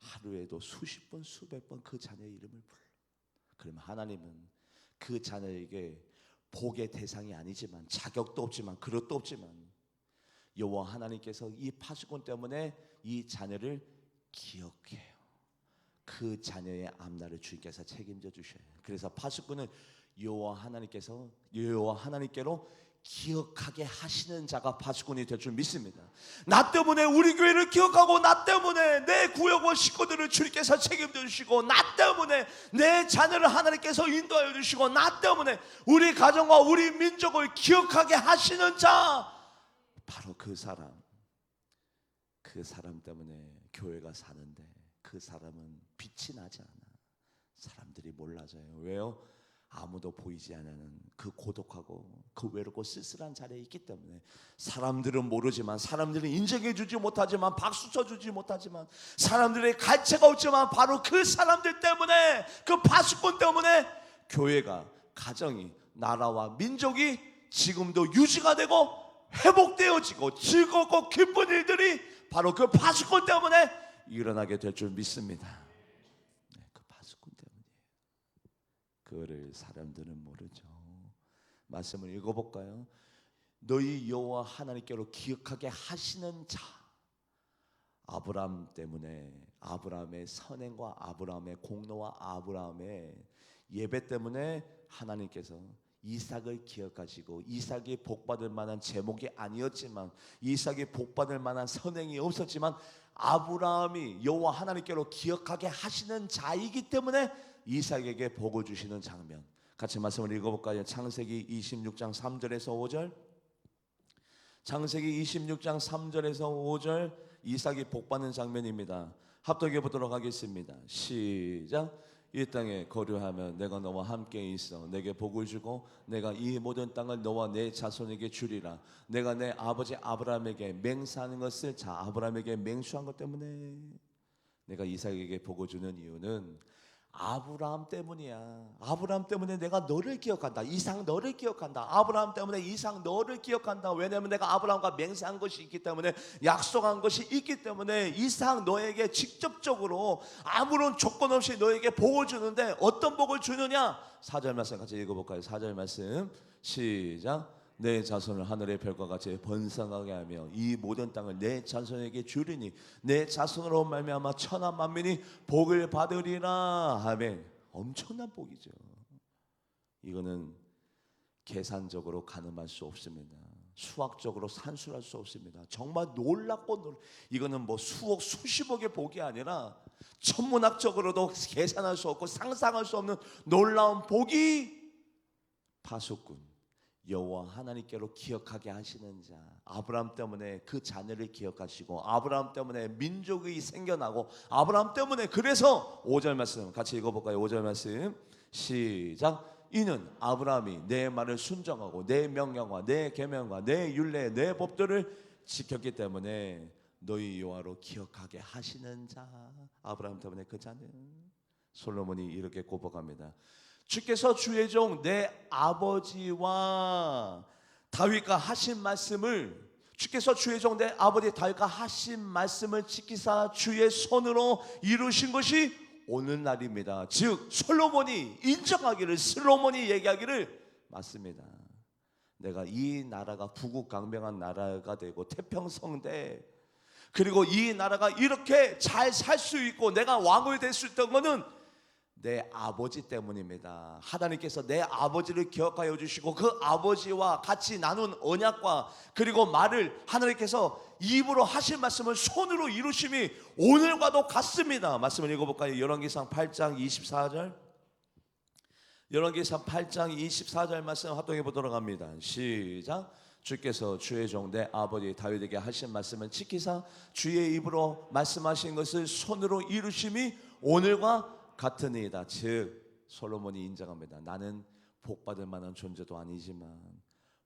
하루에도 수십 번 수백 번 그 자녀의 이름을 불러. 그러면 하나님은 그 자녀에게 복의 대상이 아니지만, 자격도 없지만, 그릇도 없지만, 여호와 하나님께서 이 파수꾼 때문에 이 자녀를 기억해요. 그 자녀의 앞날을 주님께서 책임져 주셔요. 그래서 파수꾼은 여호와 하나님께로 기억하게 하시는 자가 파수꾼이 될 줄 믿습니다. 나 때문에 우리 교회를 기억하고, 나 때문에 내 구역원 식구들을 주님께서 책임져 주시고, 나 때문에 내 자녀를 하나님께서 인도하여 주시고, 나 때문에 우리 가정과 우리 민족을 기억하게 하시는 자, 바로 그 사람 때문에 교회가 사는데, 그 사람은 빛이 나지 않아. 사람들이 몰라져요. 왜요? 아무도 보이지 않는 그 고독하고 그 외롭고 쓸쓸한 자리에 있기 때문에 사람들은 모르지만, 사람들은 인정해 주지 못하지만, 박수 쳐주지 못하지만, 사람들의 갈채가 없지만, 바로 그 사람들 때문에, 그 파수꾼 때문에 교회가, 가정이, 나라와 민족이 지금도 유지가 되고 회복되어지고 즐겁고 기쁜 일들이 바로 그 파수꾼 때문에 일어나게 될 줄 믿습니다. 그 파수꾼 때문이에요. 그거를 사람들은 모르죠. 말씀을 읽어볼까요? 너희 여호와 하나님께로 기억하게 하시는 자. 아브라함 때문에, 아브라함의 선행과 아브라함의 공로와 아브라함의 예배 때문에 하나님께서 이삭을 기억하시고, 이삭이 복받을 만한 제목이 아니었지만, 이삭이 복받을 만한 선행이 없었지만, 아브라함이 여호와 하나님께로 기억하게 하시는 자이기 때문에 이삭에게 복을 주시는 장면. 같이 말씀을 읽어볼까요? 창세기 26장 3절에서 5절. 창세기 26장 3절에서 5절, 이삭이 복받는 장면입니다. 합독해 보도록 하겠습니다. 시작. 이 땅에 거류하면 내가 너와 함께 있어 내게 복을 주고, 내가 이 모든 땅을 너와 내 자손에게 주리라. 내가 내 아버지 아브라함에게 맹세하는 것을, 자, 아브라함에게 맹수한 것 때문에 내가 이삭에게 복을 주는 이유는 아브라함 때문이야. 아브라함 때문에 내가 너를 기억한다. 이삭 너를 기억한다. 아브라함 때문에 이삭 너를 기억한다. 왜냐하면 내가 아브라함과 맹세한 것이 있기 때문에, 약속한 것이 있기 때문에 이삭 너에게 직접적으로 아무런 조건 없이 너에게 복을 주는데, 어떤 복을 주느냐? 4절 말씀 같이 읽어볼까요? 4절 말씀 시작. 내 자손을 하늘의 별과 같이 번성하게 하며 이 모든 땅을 내 자손에게 주리니 내 자손으로 말미암아 천하 만민이 복을 받으리라. 아멘. 엄청난 복이죠. 이거는 계산적으로 가늠할 수 없습니다. 수학적으로 산술할 수 없습니다. 정말 놀랍고 이거는 뭐 수억 수십억의 복이 아니라 천문학적으로도 계산할 수 없고 상상할 수 없는 놀라운 복이 파수꾼, 여호와 하나님께로 기억하게 하시는 자. 아브라함 때문에 그 자녀를 기억하시고, 아브라함 때문에 민족이 생겨나고, 아브라함 때문에, 그래서 5절 말씀 같이 읽어볼까요? 5절 말씀 시작. 이는 아브라함이 내 말을 순종하고 내 명령과 내 계명과 내 율례 내 법들을 지켰기 때문에 너희 여호와로 기억하게 하시는 자. 아브라함 때문에 그 자녀. 솔로몬이 이렇게 고백합니다. 주께서 주의 종 내 아버지와 다윗과 하신 말씀을 주께서 주의 종 내 아버지 다윗과 하신 말씀을 지키사 주의 손으로 이루신 것이 오늘날입니다. 즉 솔로몬이 인정하기를, 솔로몬이 얘기하기를 맞습니다. 내가 이 나라가 부국강병한 나라가 되고 태평성대, 그리고 이 나라가 이렇게 잘 살 수 있고 내가 왕이 될 수 있던 것은 내 아버지 때문입니다. 하나님께서 내 아버지를 기억하여 주시고 그 아버지와 같이 나눈 언약과 그리고 말을 하나님께서 입으로 하신 말씀을 손으로 이루심이 오늘과도 같습니다. 말씀을 읽어볼까요? 열왕기상 8장 24절. 열왕기상 8장 24절 말씀 합독해 보도록 합니다. 시작. 주께서 주의 종 내 아버지 다윗에게 하신 말씀을 지키사 주의 입으로 말씀하신 것을 손으로 이루심이 오늘과 같으니이다. 즉 솔로몬이 인정합니다. 나는 복받을 만한 존재도 아니지만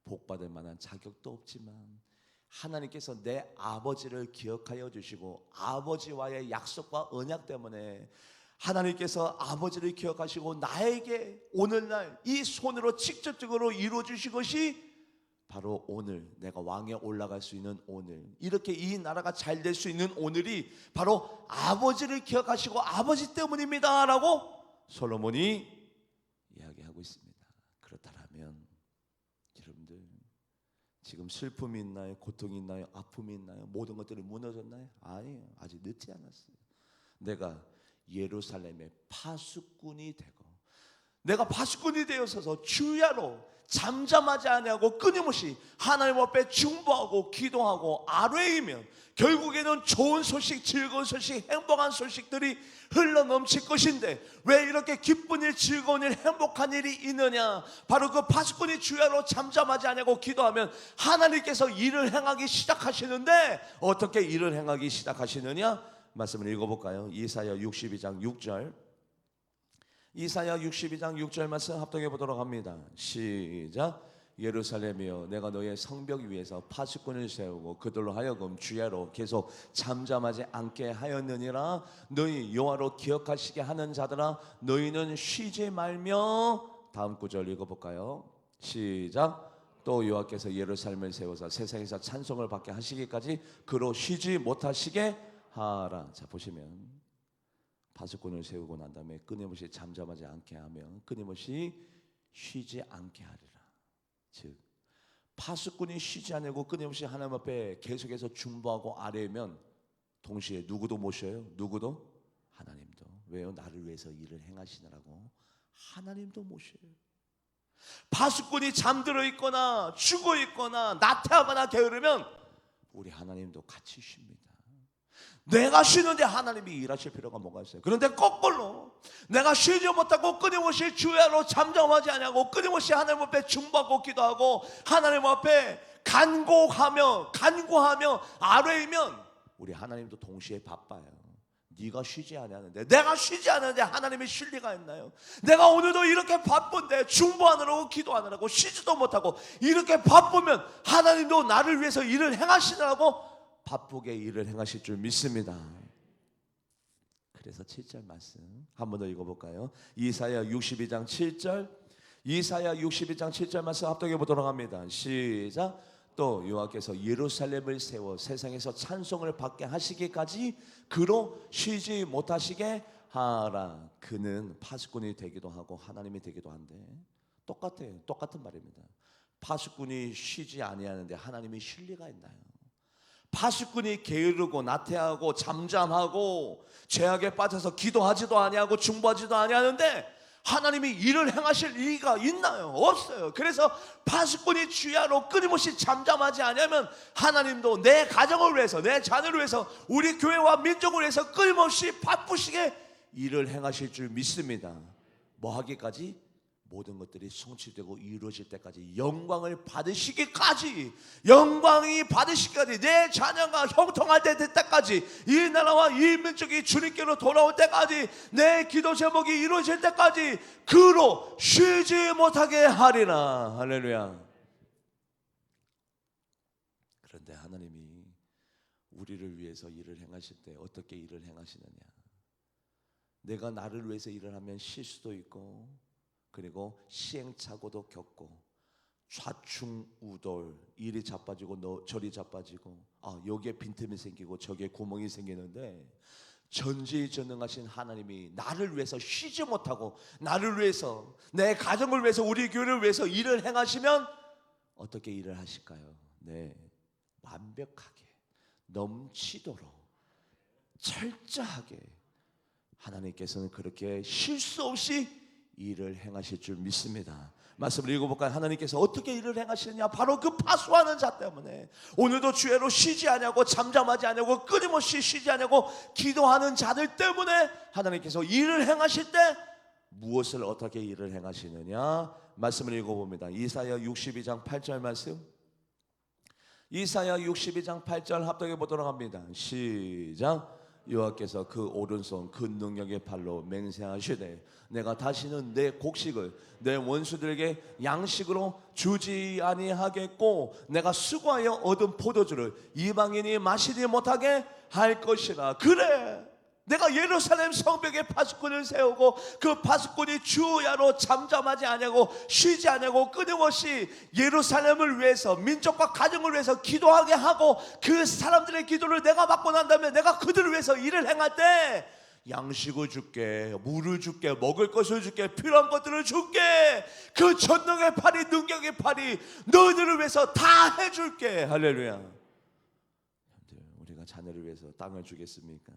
복받을 만한 자격도 없지만 하나님께서 내 아버지를 기억하여 주시고 아버지와의 약속과 언약 때문에 하나님께서 아버지를 기억하시고 나에게 오늘날 이 손으로 직접적으로 이루어 주신 것이 바로 오늘 내가 왕에 올라갈 수 있는 오늘, 이렇게 이 나라가 잘 될 수 있는 오늘이 바로 아버지를 기억하시고 아버지 때문입니다 라고 솔로몬이 이야기하고 있습니다. 그렇다면 여러분들 지금 슬픔이 있나요? 고통이 있나요? 아픔이 있나요? 모든 것들이 무너졌나요? 아니에요. 아직 늦지 않았어요. 내가 예루살렘의 파수꾼이 되고 내가 파수꾼이 되어서서 주야로 잠잠하지 아니하고 끊임없이 하나님 앞에 중보하고 기도하고 아뢰이면 결국에는 좋은 소식, 즐거운 소식, 행복한 소식들이 흘러넘칠 것인데 왜 이렇게 기쁜 일, 즐거운 일, 행복한 일이 있느냐? 바로 그 파수꾼이 주야로 잠잠하지 아니하고 기도하면 하나님께서 일을 행하기 시작하시는데 어떻게 일을 행하기 시작하시느냐? 말씀을 읽어볼까요? 이사야 62장 6절. 이사야 62장 6절 말씀 합독해 보도록 합니다. 시작. 예루살렘이여 내가 너의 성벽 위에서 파수꾼을 세우고 그들로 하여금 주야로 계속 잠잠하지 않게 하였느니라. 너희 여호와로 기억하시게 하는 자들아 너희는 쉬지 말며. 다음 구절 읽어볼까요? 시작. 또 여호와께서 예루살렘을 세워서 세상에서 찬송을 받게 하시기까지 그로 쉬지 못하시게 하라. 자 보시면 파수꾼을 세우고 난 다음에 끊임없이 잠잠하지 않게 하며 끊임없이 쉬지 않게 하리라. 즉 파수꾼이 쉬지 않고 끊임없이 하나님 앞에 계속해서 중보하고 아뢰면 동시에 누구도 모셔요? 누구도? 하나님도. 왜요? 나를 위해서 일을 행하시느라고 하나님도 모셔요. 파수꾼이 잠들어 있거나 죽어 있거나 나태하거나 게으르면 우리 하나님도 같이 쉽니다. 내가 쉬는데 하나님이 일하실 필요가 뭐가 있어요? 그런데 거꾸로 내가 쉬지 못하고 끊임없이 주야로 잠잠하지 않냐고 끊임없이 하나님 앞에 중보하고 기도하고 하나님 앞에 간구하며 아뢰이면 우리 하나님도 동시에 바빠요. 네가 쉬지 않았는데 내가 쉬지 않았는데 하나님이 쉴 리가 있나요? 내가 오늘도 이렇게 바쁜데 중보하느라고 기도하느라고 쉬지도 못하고 이렇게 바쁘면 하나님도 나를 위해서 일을 행하시느라고 바쁘게 일을 행하실 줄 믿습니다. 그래서 7절 말씀 한 번 더 읽어볼까요? 이사야 62장 7절. 이사야 62장 7절 말씀 합독해 보도록 합니다. 시작. 또 여호와께서 예루살렘을 세워 세상에서 찬송을 받게 하시기까지 그로 쉬지 못하시게 하라. 그는 파수꾼이 되기도 하고 하나님이 되기도 한데 똑같아요. 똑같은 말입니다. 파수꾼이 쉬지 아니하는데 하나님이 쉴 리가 있나요? 파수꾼이 게으르고 나태하고 잠잠하고 죄악에 빠져서 기도하지도 아니하고 중보하지도 아니하는데 하나님이 일을 행하실 리가 있나요? 없어요. 그래서 파수꾼이 주야로 끊임없이 잠잠하지 않으면 하나님도 내 가정을 위해서 내 자녀를 위해서 우리 교회와 민족을 위해서 끊임없이 바쁘시게 일을 행하실 줄 믿습니다. 뭐 하기까지? 모든 것들이 성취되고 이루어질 때까지 영광이 받으시기까지 내 자녀가 형통할 때 때까지 이 나라와 이 민족이 주님께로 돌아올 때까지 내 기도 제목이 이루어질 때까지 그로 쉬지 못하게 하리라. 할렐루야. 그런데 하나님이 우리를 위해서 일을 행하실 때 어떻게 일을 행하시느냐? 내가 나를 위해서 일을 하면 쉴 수도 있고 그리고 시행착오도 겪고 좌충우돌, 이리 자빠지고 저리 자빠지고, 여기에 빈틈이 생기고 저기에 구멍이 생기는데, 전지전능하신 하나님이 나를 위해서 쉬지 못하고 나를 위해서, 내 가정을 위해서, 우리 교회를 위해서 일을 행하시면 어떻게 일을 하실까요? 네, 완벽하게, 넘치도록, 철저하게 하나님께서는 그렇게 실수 없이 일을 행하실 줄 믿습니다. 말씀을 읽어볼까요? 하나님께서 어떻게 일을 행하시느냐? 바로 그 파수하는 자 때문에. 오늘도 주야로 쉬지 않냐고, 잠잠하지 않냐고, 끊임없이 쉬지 않냐고 기도하는 자들 때문에 하나님께서 일을 행하실 때 무엇을 어떻게 일을 행하시느냐? 말씀을 읽어봅니다. 이사야 62장 8절 말씀. 이사야 62장 8절 합독해 보도록 합니다. 시작. 여호와께서 그 오른손 그 능력의 팔로 맹세하시되 내가 다시는 내 곡식을 내 원수들에게 양식으로 주지 아니하겠고 내가 수고하여 얻은 포도주를 이방인이 마시지 못하게 할 것이라. 그래, 내가 예루살렘 성벽에 파수꾼을 세우고 그 파수꾼이 주야로 잠잠하지 아니하고 쉬지 아니하고 끊임없이 예루살렘을 위해서, 민족과 가정을 위해서 기도하게 하고, 그 사람들의 기도를 내가 받고 난 다음에 내가 그들을 위해서 일을 행할 때 양식을 줄게, 물을 줄게, 먹을 것을 줄게, 필요한 것들을 줄게. 그 전능의 팔이, 능력의 팔이 너희들을 위해서 다 해줄게. 할렐루야. 우리가 자녀를 위해서 땅을 주겠습니까?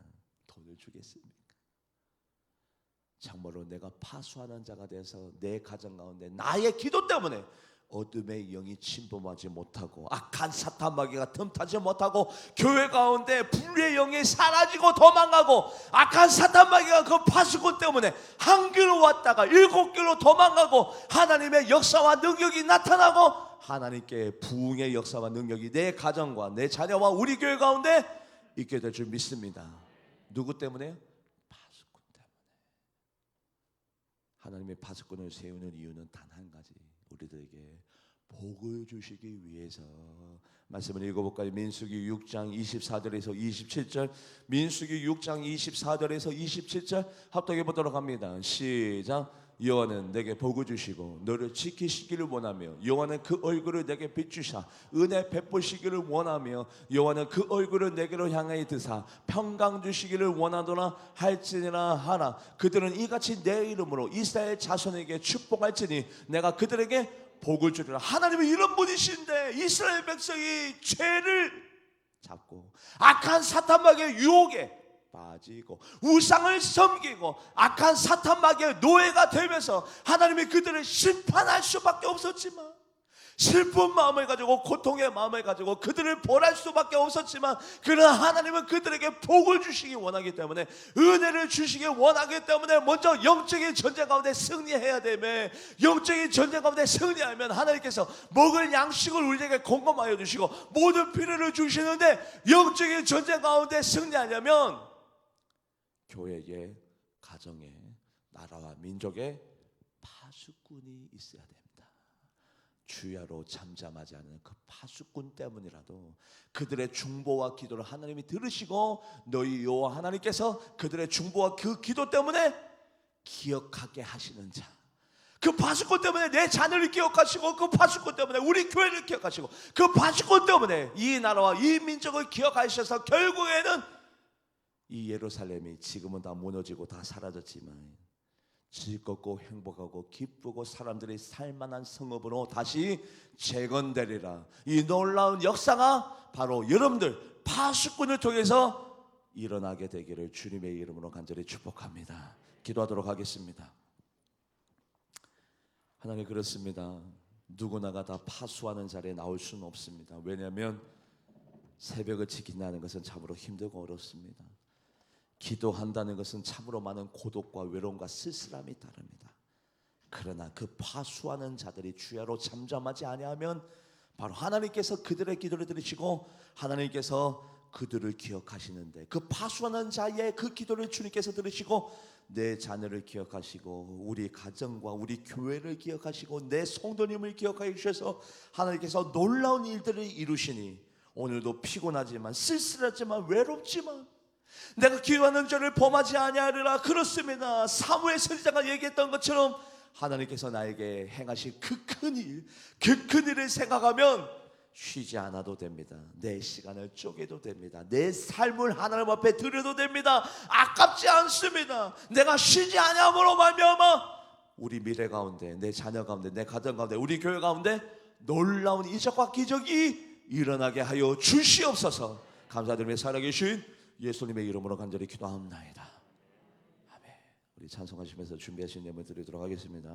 돈을 주겠습니까? 참으로 내가 파수하는 자가 돼서 내 가정 가운데 나의 기도 때문에 어둠의 영이 침범하지 못하고 악한 사탄 마귀가 틈타지 못하고 교회 가운데 불의의 영이 사라지고 도망가고, 악한 사탄 마귀가 그 파수꾼 때문에 한 길로 왔다가 7길로 도망가고, 하나님의 역사와 능력이 나타나고 하나님께 부흥의 역사와 능력이 내 가정과 내 자녀와 우리 교회 가운데 있게 될 줄 믿습니다. 누구 때문에요? 파수꾼 때문에. 하나님의 파수꾼을 세우는 이유는 단 한 가지, 우리들에게 복을 주시기 위해서. 말씀을 읽어볼까요? 민수기 6장 24절에서 27절. 민수기 6장 24절에서 27절 합독해 보도록 합니다. 시작. 여호와는 내게 복을 주시고 너를 지키시기를 원하며 여호와는 그 얼굴을 내게 비추사 은혜 베푸시기를 원하며 여호와는 그 얼굴을 내게로 향하여 드사 평강 주시기를 원하노라 할지니라 하라. 그들은 이같이 내 이름으로 이스라엘 자손에게 축복할지니 내가 그들에게 복을 주리라. 하나님은 이런 분이신데 이스라엘 백성이 죄를 잡고 악한 사탄 마귀의 유혹에 빠지고 우상을 섬기고 악한 사탄 마귀의 노예가 되면서 하나님이 그들을 심판할 수밖에 없었지만, 슬픈 마음을 가지고 고통의 마음을 가지고 그들을 벌할 수밖에 없었지만, 그러나 하나님은 그들에게 복을 주시기 원하기 때문에, 은혜를 주시기 원하기 때문에 먼저 영적인 전쟁 가운데 승리해야 되며, 영적인 전쟁 가운데 승리하면 하나님께서 먹을 양식을 우리에게 공급하여 주시고 모든 필요를 주시는데, 영적인 전쟁 가운데 승리하려면 교회에, 가정에, 나라와 민족에 파수꾼이 있어야 됩니다. 주야로 잠잠하지 않는 그 파수꾼 때문이라도 그들의 중보와 기도를 하나님이 들으시고 너희 여호와 하나님께서 그들의 중보와 그 기도 때문에 기억하게 하시는 자, 그 파수꾼 때문에 내 자녀를 기억하시고, 그 파수꾼 때문에 우리 교회를 기억하시고, 그 파수꾼 때문에 이 나라와 이 민족을 기억하셔서 결국에는 이 예루살렘이 지금은 다 무너지고 다 사라졌지만 즐겁고 행복하고 기쁘고 사람들이 살만한 성읍으로 다시 재건되리라. 이 놀라운 역사가 바로 여러분들 파수꾼을 통해서 일어나게 되기를 주님의 이름으로 간절히 축복합니다. 기도하도록 하겠습니다. 하나님, 그렇습니다. 누구나가 다 파수하는 자리에 나올 수는 없습니다. 왜냐하면 새벽을 지킨다는 것은 참으로 힘들고 어렵습니다. 기도한다는 것은 참으로 많은 고독과 외로움과 쓸쓸함이 따릅니다. 그러나 그 파수하는 자들이 주야로 잠잠하지 아니하면 바로 하나님께서 그들의 기도를 들으시고 하나님께서 그들을 기억하시는데, 그 파수하는 자의 그 기도를 주님께서 들으시고 내 자녀를 기억하시고 우리 가정과 우리 교회를 기억하시고 내 성도님을 기억하여 주셔서 하나님께서 놀라운 일들을 이루시니, 오늘도 피곤하지만 쓸쓸하지만 외롭지만 내가 기도하는 자를 범하지 아니하리라. 그렇습니다. 사무엘 선지자가 얘기했던 것처럼 하나님께서 나에게 행하신 그 큰 일, 그 큰 일을 생각하면 쉬지 않아도 됩니다. 내 시간을 쪼개도 됩니다. 내 삶을 하나님 앞에 드려도 됩니다. 아깝지 않습니다. 내가 쉬지 아니함으로 말미암아 우리 미래 가운데, 내 자녀 가운데, 내 가정 가운데, 우리 교회 가운데 놀라운 이적과 기적이 일어나게 하여 주시옵소서. 감사드리며 살아계신 예수님의 이름으로 간절히 기도합나이다. 아멘. 우리 찬송하시면서 준비하신 예물 드리도록 하겠습니다.